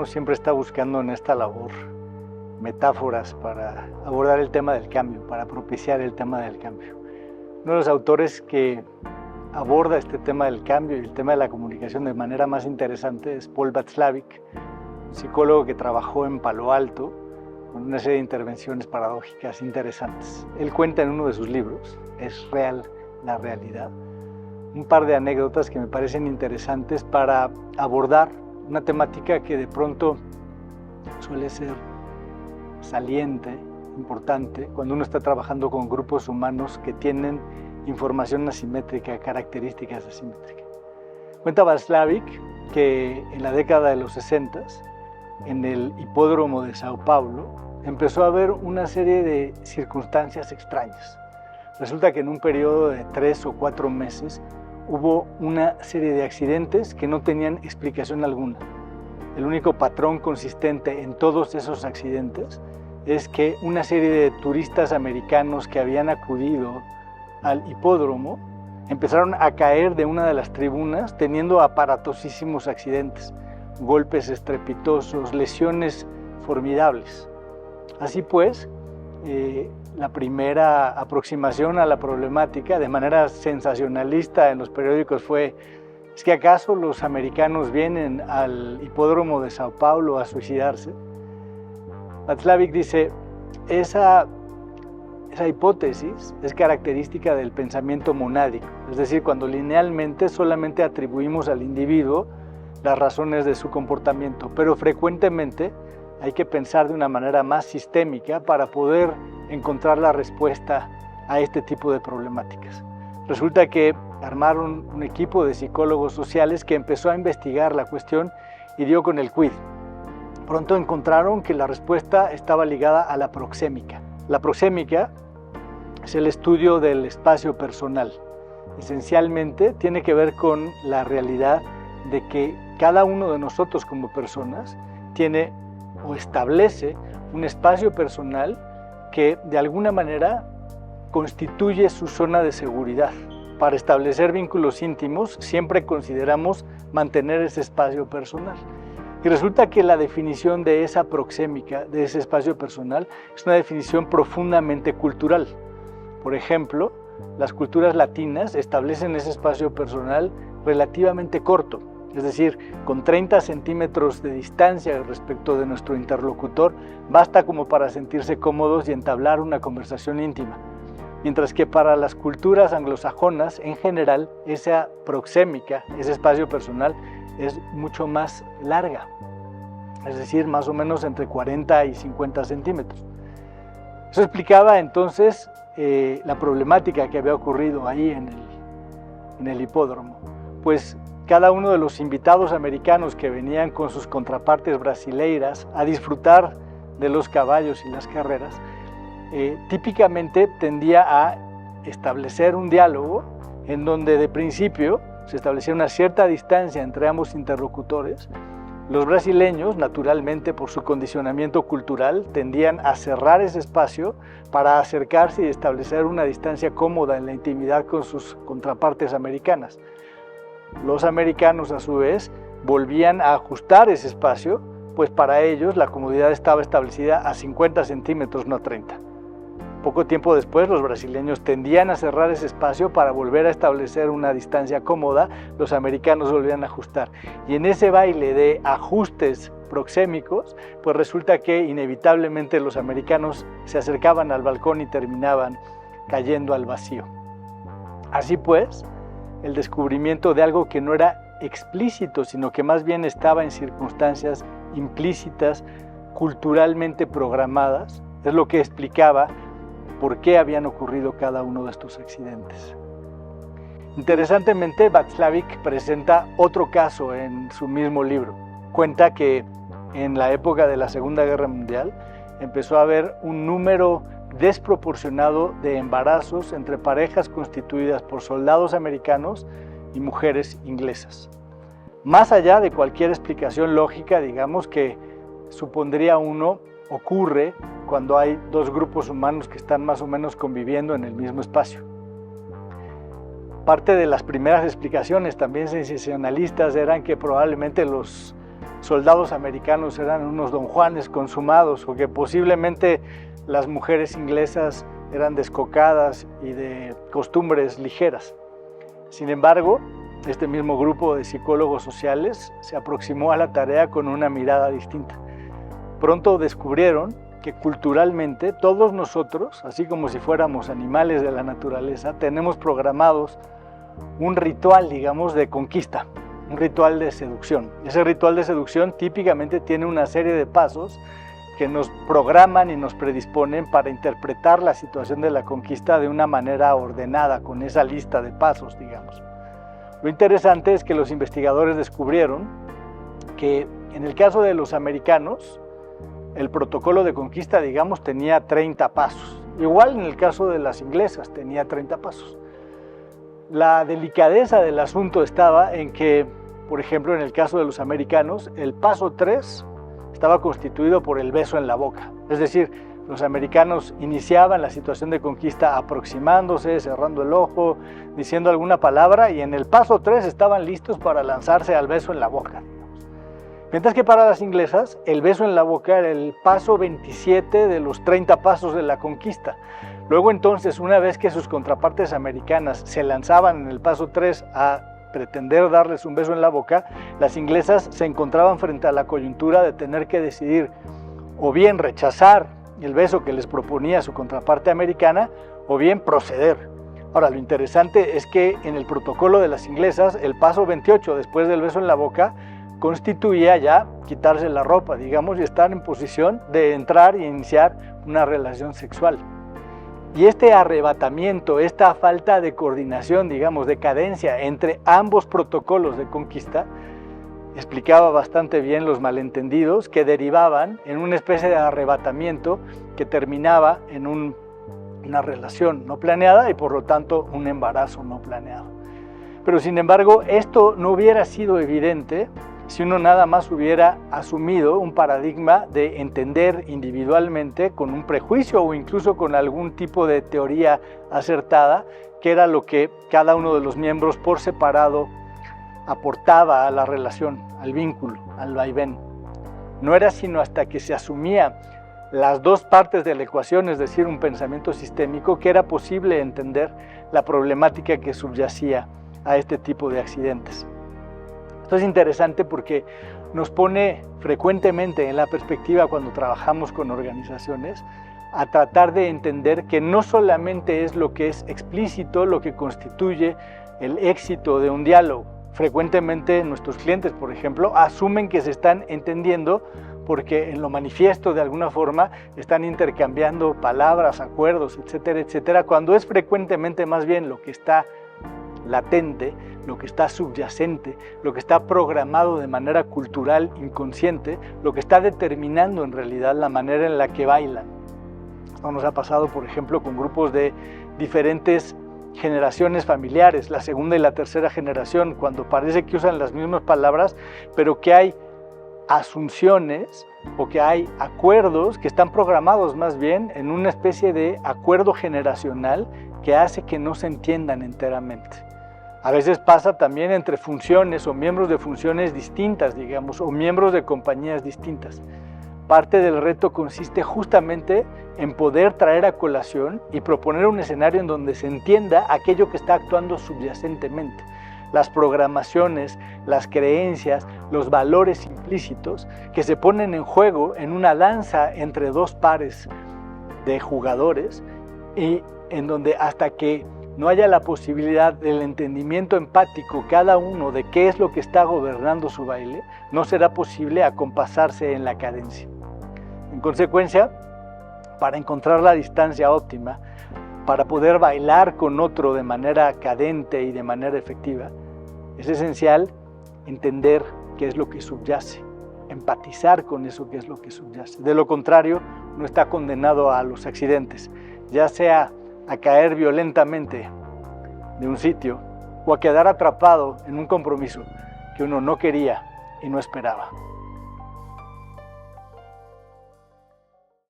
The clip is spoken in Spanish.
uno siempre está buscando en esta labor metáforas para abordar el tema del cambio, para propiciar el tema del cambio. Uno de los autores que aborda este tema del cambio y el tema de la comunicación de manera más interesante es Paul Václavic, un psicólogo que trabajó en Palo Alto con una serie de intervenciones paradójicas interesantes. Él cuenta en uno de sus libros, ¿Es real la realidad?, un par de anécdotas que me parecen interesantes para abordar una temática que de pronto suele ser saliente, importante, cuando uno está trabajando con grupos humanos que tienen información asimétrica, características asimétricas. Cuenta Václavic que en la década de los 60, en el hipódromo de Sao Paulo, empezó a haber una serie de circunstancias extrañas. Resulta que en un periodo de 3 o 4 meses hubo una serie de accidentes que no tenían explicación alguna. El único patrón consistente en todos esos accidentes es que una serie de turistas americanos que habían acudido al hipódromo empezaron a caer de una de las tribunas teniendo aparatosísimos accidentes, golpes estrepitosos, lesiones formidables. Así pues, la primera aproximación a la problemática de manera sensacionalista en los periódicos fue: ¿es que acaso los americanos vienen al hipódromo de Sao Paulo a suicidarse? Václavic dice, esa hipótesis es característica del pensamiento monádico, es decir, cuando linealmente solamente atribuimos al individuo las razones de su comportamiento, pero frecuentemente hay que pensar de una manera más sistémica para poder encontrar la respuesta a este tipo de problemáticas. Resulta que armaron un equipo de psicólogos sociales que empezó a investigar la cuestión y dio con el quid. Pronto encontraron que la respuesta estaba ligada a la proxémica. La proxémica es el estudio del espacio personal. Esencialmente tiene que ver con la realidad de que cada uno de nosotros como personas tiene o establece un espacio personal que de alguna manera constituye su zona de seguridad. Para establecer vínculos íntimos siempre consideramos mantener ese espacio personal. Y resulta que la definición de esa proxémica, de ese espacio personal, es una definición profundamente cultural. Por ejemplo, las culturas latinas establecen ese espacio personal relativamente corto, es decir, con 30 centímetros de distancia respecto de nuestro interlocutor, basta como para sentirse cómodos y entablar una conversación íntima. Mientras que para las culturas anglosajonas, en general, esa proxémica, ese espacio personal, es mucho más larga, es decir, más o menos entre 40 y 50 centímetros. Eso explicaba entonces la problemática que había ocurrido ahí en el hipódromo. Pues cada uno de los invitados americanos que venían con sus contrapartes brasileiras a disfrutar de los caballos y las carreras, típicamente tendía a establecer un diálogo en donde de principio se establecía una cierta distancia entre ambos interlocutores. Los brasileños, naturalmente por su condicionamiento cultural, tendían a cerrar ese espacio para acercarse y establecer una distancia cómoda en la intimidad con sus contrapartes americanas. Los americanos, a su vez, volvían a ajustar ese espacio, pues para ellos la comodidad estaba establecida a 50 centímetros, no a 30. Poco tiempo después, los brasileños tendían a cerrar ese espacio para volver a establecer una distancia cómoda, los americanos volvían a ajustar. Y en ese baile de ajustes proxémicos, pues resulta que inevitablemente los americanos se acercaban al balcón y terminaban cayendo al vacío. Así pues, el descubrimiento de algo que no era explícito, sino que más bien estaba en circunstancias implícitas, culturalmente programadas, es lo que explicaba por qué habían ocurrido cada uno de estos accidentes. Interesantemente, Václavic presenta otro caso en su mismo libro. Cuenta que en la época de la Segunda Guerra Mundial empezó a haber un número desproporcionado de embarazos entre parejas constituidas por soldados americanos y mujeres inglesas. Más allá de cualquier explicación lógica, digamos que supondría uno, ocurre cuando hay dos grupos humanos que están más o menos conviviendo en el mismo espacio. Parte de las primeras explicaciones, también sensacionalistas, eran que probablemente los soldados americanos eran unos don Juanes consumados o que posiblemente las mujeres inglesas eran descocadas y de costumbres ligeras. Sin embargo, este mismo grupo de psicólogos sociales se aproximó a la tarea con una mirada distinta. Pronto descubrieron que culturalmente todos nosotros, así como si fuéramos animales de la naturaleza, tenemos programados un ritual, digamos, de conquista, un ritual de seducción. Ese ritual de seducción típicamente tiene una serie de pasos que nos programan y nos predisponen para interpretar la situación de la conquista de una manera ordenada, con esa lista de pasos, digamos. Lo interesante es que los investigadores descubrieron que en el caso de los americanos, el protocolo de conquista, digamos, tenía 30 pasos. Igual en el caso de las inglesas tenía 30 pasos. La delicadeza del asunto estaba en que, por ejemplo, en el caso de los americanos, el paso 3 estaba constituido por el beso en la boca. Es decir, los americanos iniciaban la situación de conquista aproximándose, cerrando el ojo, diciendo alguna palabra, y en el paso 3 estaban listos para lanzarse al beso en la boca. Mientras que para las inglesas, el beso en la boca era el paso 27 de los 30 pasos de la conquista. Luego entonces, una vez que sus contrapartes americanas se lanzaban en el paso 3 a pretender darles un beso en la boca, las inglesas se encontraban frente a la coyuntura de tener que decidir o bien rechazar el beso que les proponía su contraparte americana o bien proceder. Ahora, lo interesante es que en el protocolo de las inglesas, el paso 28 después del beso en la boca constituía ya quitarse la ropa, digamos, y estar en posición de entrar e iniciar una relación sexual. Y este arrebatamiento, esta falta de coordinación, digamos, de cadencia entre ambos protocolos de conquista, explicaba bastante bien los malentendidos que derivaban en una especie de arrebatamiento que terminaba en una relación no planeada y por lo tanto un embarazo no planeado. Pero sin embargo, esto no hubiera sido evidente si uno nada más hubiera asumido un paradigma de entender individualmente con un prejuicio o incluso con algún tipo de teoría acertada, que era lo que cada uno de los miembros por separado aportaba a la relación, al vínculo, al vaivén. No era sino hasta que se asumía las dos partes de la ecuación, es decir, un pensamiento sistémico, que era posible entender la problemática que subyacía a este tipo de accidentes. Esto es interesante porque nos pone frecuentemente en la perspectiva cuando trabajamos con organizaciones a tratar de entender que no solamente es lo que es explícito lo que constituye el éxito de un diálogo. Frecuentemente nuestros clientes, por ejemplo, asumen que se están entendiendo porque en lo manifiesto de alguna forma están intercambiando palabras, acuerdos, etcétera, etcétera, cuando es frecuentemente más bien lo que está latente, lo que está subyacente, lo que está programado de manera cultural inconsciente, lo que está determinando en realidad la manera en la que bailan. Esto nos ha pasado, por ejemplo, con grupos de diferentes generaciones familiares, la segunda y la tercera generación, cuando parece que usan las mismas palabras, pero que hay asunciones o que hay acuerdos que están programados más bien en una especie de acuerdo generacional que hace que no se entiendan enteramente. A veces pasa también entre funciones o miembros de funciones distintas, digamos, o miembros de compañías distintas. Parte del reto consiste justamente en poder traer a colación y proponer un escenario en donde se entienda aquello que está actuando subyacentemente. Las programaciones, las creencias, los valores implícitos que se ponen en juego en una danza entre dos pares de jugadores y en donde hasta que no haya la posibilidad del entendimiento empático cada uno de qué es lo que está gobernando su baile, no será posible acompasarse en la cadencia. En consecuencia, para encontrar la distancia óptima, para poder bailar con otro de manera cadente y de manera efectiva, es esencial entender qué es lo que subyace, empatizar con eso que es lo que subyace. De lo contrario, no está condenado a los accidentes, ya sea a caer violentamente de un sitio o a quedar atrapado en un compromiso que uno no quería y no esperaba.